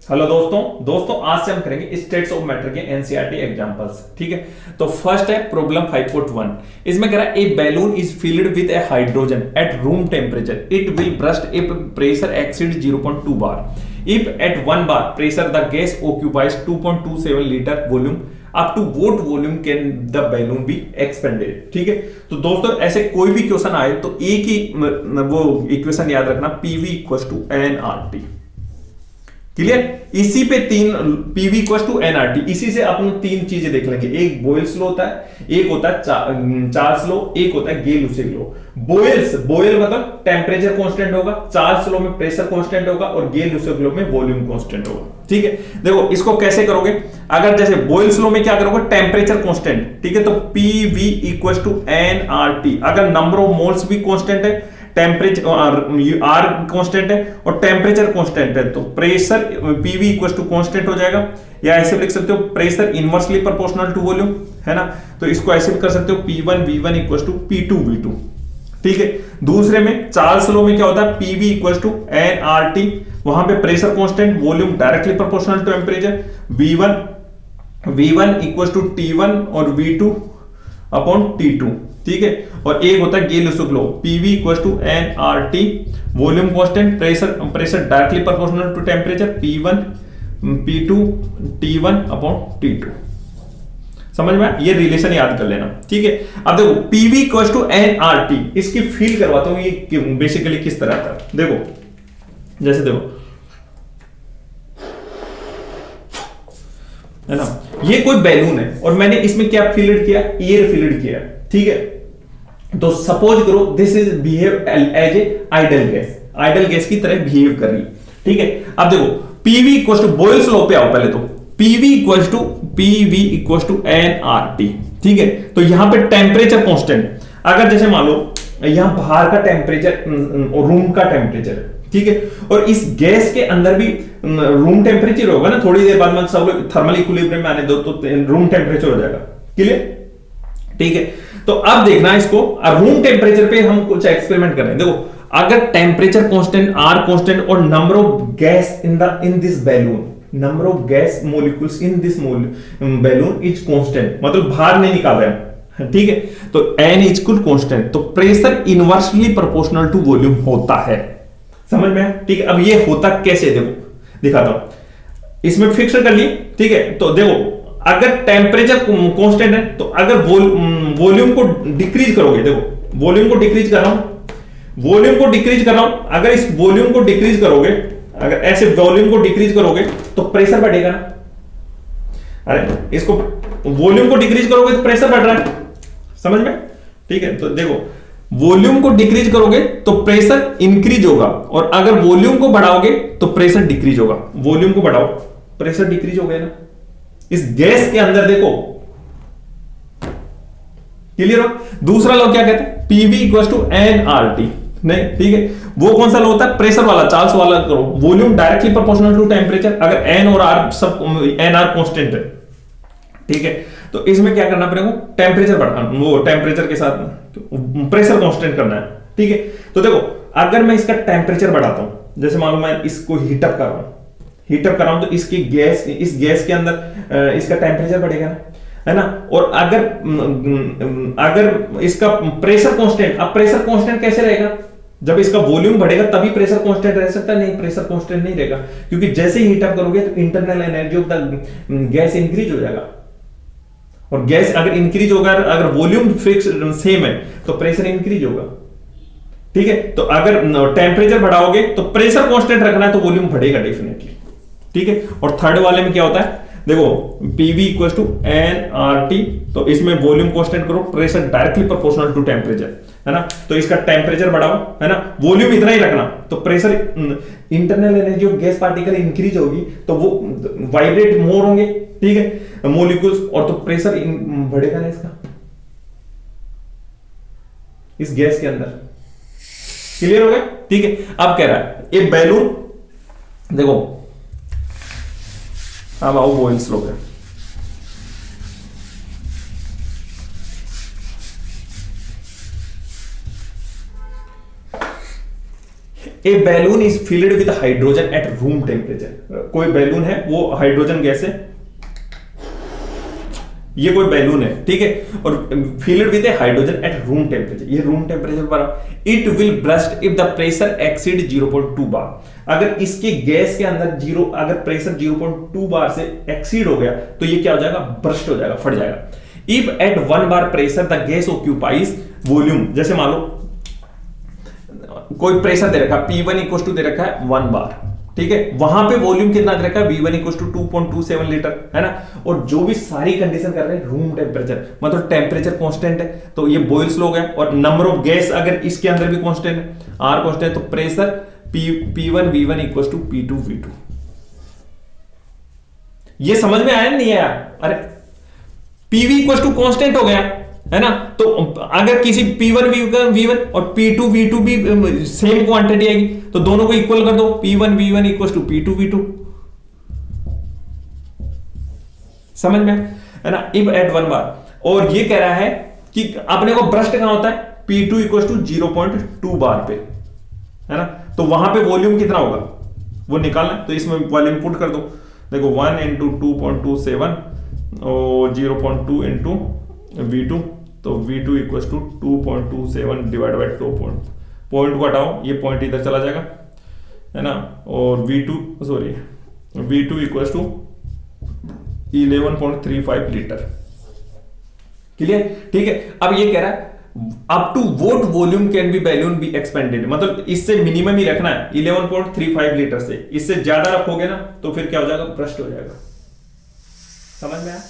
Hello दोस्तों आज से हम करेंगे स्टेट्स ऑफ मैटर के एनसीईआरटी एग्जांपल्स। ठीक है, तो फर्स्ट है प्रॉब्लम 5.1। इसमें कह रहा है a balloon is filled with a hydrogen at room temperature, it will burst if pressure exceed 0.2 bar. If at 1 bar pressure the gas occupies 2.27 litre volume, up to what volume can the balloon be expanded. ठीक है, तो दोस्तों ऐसे कोई भी question आए तो एक ही वो इक्वेशन याद रखना, PV equal to NRT. Clear, इसी पे तीन पीवी इक्वल टू एनआरटी, इसी से अपन तीन चीजें देख लेंगे। एक बॉयल्स लॉ होता है, एक होता है चार्ल्स लॉ, एक होता है गे-लुसिग लॉ। बॉयल मतलब टेम्परेचर कांस्टेंट होगा, चार्ल्स लॉ में प्रेशर कांस्टेंट होगा और गे-लुसिग लॉ में वॉल्यूम कांस्टेंट होगा। ठीक है, देखो इसको कैसे करोगे। अगर जैसे बॉयल्स लॉ में क्या करोगे, टेम्परेचर कांस्टेंट, ठीक है, तो पीवी इक्वल टू एनआरटी। अगर नंबर ऑफ मोल्स भी कांस्टेंट है, टेम्परेचर आर कांस्टेंट है और टेम्परेचर कांस्टेंट है, तो pressure PV equal to constant हो जाएगा। या ऐसे लिख सकते हो pressure inversely proportional to volume, है ना, तो इसको ऐसे भी कर सकते हो P1 V1 equal to P2 V2। ठीक है, दूसरे में चार्ल्स लॉ में क्या होता है, पीवी इक्वल टू एनआरटी, वहां पे pressure constant, volume directly proportional to temperature, V1 equal to T1 और V2 अपॉन T2। ठीक है, और एक होता है Gay Lussac law, PV equal to NRT, volume constant, pressure directly proportional to temperature, P1 P2 T1 upon T2। समझ में, ये रिलेशन याद कर लेना। ठीक है, अब देखो पीवी इक्वल टू एनआरटी, इसकी फील करवाता हूं ये बेसिकली किस तरह था। देखो जैसे देखो, है ना, ये कोई बैलून है और मैंने इसमें क्या फिल्ड किया, एयर फिल्ड किया। ठीक है, तो सपोज करो this is behave as a ideal gas की तरह बिहेव कर रही। ठीक है, अब देखो PV equal to Boyle's law पे आओ पहले, तो पीवी इक्वल टू एनआरटी। ठीक है, तो यहां पे टेम्परेचर कांस्टेंट, अगर जैसे मान लो यहां बाहर का टेम्परेचर और रूम का टेम्परेचर, ठीक है, और इस गैस के अंदर भी रूम टेम्परेचर होगा ना, थोड़ी देर बाद में सब लोग थर्मल इक्विलिब्रियम में आने दो तो रूम टेम्परेचर हो जाएगा। क्लियर, ठीक है, तो अब देखना इसको रूम टेम्परेचर पे हम कुछ एक्सपेरिमेंट कर रहे हैं। देखो अगर टेम्परेचर कांस्टेंट, आर कांस्टेंट और number of gas in this balloon, number of gas molecules in this balloon is constant, मतलब बाहर नहीं निकाल रहे हैं। ठीक है, तो एन इज इक्वल कांस्टेंट, तो pressure inversely proportional to volume होता है। समझ में, ठीक है। अब ये होता कैसे, देखो दिखाता हूं, इसमें फिक्स कर लिए। ठीक है, तो देखो अगर टेम्परेचर कांस्टेंट है तो अगर वॉल्यूम को डिक्रीज करोगे, देखो वॉल्यूम को डिक्रीज कर रहा हूं, अगर इस वॉल्यूम को डिक्रीज करोगे, अगर ऐसे वॉल्यूम को डिक्रीज करोगे तो प्रेशर बढ़ेगा ना। अरे इसको वॉल्यूम को डिक्रीज करोगे तो प्रेशर बढ़ रहा है, समझ में। ठीक है, तो देखो वॉल्यूम को डिक्रीज करोगे तो प्रेशर इंक्रीज होगा और अगर वॉल्यूम को बढ़ाओगे तो प्रेशर डिक्रीज होगा। वॉल्यूम को बढ़ाओ, प्रेशर डिक्रीज हो गया ना इस गैस के अंदर। देखो क्लियर हो। दूसरा लॉ क्या कहते हैं, पीवी इक्वल टू एनआरटी, नहीं, ठीक है, वो कौन सा लॉ होता है, प्रेशर वाला, चार्ल्स वाला करो, volume directly proportional to temperature, अगर एन और आर सब एन आर कांस्टेंट है। ठीक है, तो इसमें क्या करना पड़ेगा, टेम्परेचर बढ़ाना, वो टेम्परेचर के साथ प्रेशर कांस्टेंट करना है। ठीक है, तो देखो अगर मैं इसका टेम्परेचर बढ़ाता हूं, जैसे मान लो मैं इसको हीटअप कर रहा हूं तो इसकी गैस, इस गैस के अंदर इसका टेम्परेचर बढ़ेगा ना, है ना। और अगर इसका प्रेशर कांस्टेंट, अब प्रेशर कांस्टेंट कैसे रहेगा, जब इसका वॉल्यूम बढ़ेगा तभी प्रेशर कांस्टेंट रह सकता है, नहीं प्रेशर कांस्टेंट नहीं रहेगा, क्योंकि जैसे ही हीटअप करोगे तो internal energy of the gas increase हो जाएगा। और गैस अगर इंक्रीज होगा, अगर वॉल्यूम फिक्स सेम है तो प्रेशर इंक्रीज होगा। ठीक है, तो अगर टेम्परेचर बढ़ाओगे तो प्रेशर कांस्टेंट रखना है तो वॉल्यूम बढ़ेगा डेफिनेटली। ठीक है, और थर्ड वाले में क्या होता है, देखो पीवी इक्वल टू एनआरटी, तो इसमें वॉल्यूम कांस्टेंट करो, pressure directly proportional to temperature, है ना, तो इसका टेम्परेचर बढ़ाओ, है ना, वॉल्यूम इतना ही रखना, तो pressure, internal energy of gas particle increase होगी तो वो वाइब्रेट मोर होंगे, ठीक है, मॉलिक्यूल्स, और तो प्रेशर बढ़ेगा ना इसका, इस गैस के अंदर। क्लियर हो गया। ठीक है, अब कह रहा है ये बैलून, देखो अब आओ बॉयल्स लॉ पे। A balloon is filled with hydrogen at room temperature. कोई बैलून है, वो हाइड्रोजन गैस है, ये कोई बैलून है, ठीक है, और field with hydrogen at room temperature, ये रूम टेम्परेचर पर। It will burst if the pressure exceed 0.2 बार। अगर इसके गैस के अंदर अगर प्रेशर 0.2 बार से एक्सीड हो गया तो ये क्या हो जाएगा, ब्रस्ट हो जाएगा, फट जाएगा। If at 1 bar pressure the gas occupies volume, जैसे मान लो कोई प्रेशर दे रखा है P1 इक्वल टू दे रखा है 1 बार, ठीक है, वहां पे वॉल्यूम कितना दे रखा है V1 इक्वल टू 2.27 लीटर, है ना, और जो भी सारी कंडीशन कर रहे हैं रूम टेम्परेचर, मतलब टेम्परेचर कांस्टेंट है तो ये बॉयल्स लो गया, और नंबर ऑफ गैस अगर इसके अंदर भी कांस्टेंट है, R कांस्टेंट है, तो pressure P1 V1 equal to P2 V2। ये समझ में आया नहीं आया? अरे PV इक्वल टू कांस्टेंट हो गया, है ना, तो अगर किसी P1 V1 और P2 V2 भी सेम क्वांटिटी आएगी तो दोनों को इक्वल कर दो, P1 V1 equal to P2 V2। समझ में, है ना, इफ एट 1 बार। और ये कह रहा है कि अपने को ब्रस्ट कहां होता है, P2 इक्वल टू 0.2 बार पे, है ना, तो वहां पे वॉल्यूम कितना होगा वो निकालना, तो इसमें वॉल्यूम पुट कर दो। देखो 1 इंटू 2.27 और 0.2 इंटू V2, तो V2 equal to 2.27 divide by 2 point को हटाओ, ये पॉइंट इधर चला जाएगा, है ना, और V2 equal to 11.35 litre. Clear, ठीक है। अब ये कह रहा है up to what volume can be balloon be expanded, मतलब इससे मिनिमम ही रखना है 11.35 लीटर से, इससे ज्यादा रखोगे ना तो फिर क्या हो जाएगा, ब्रस्ट हो जाएगा। समझ में आया?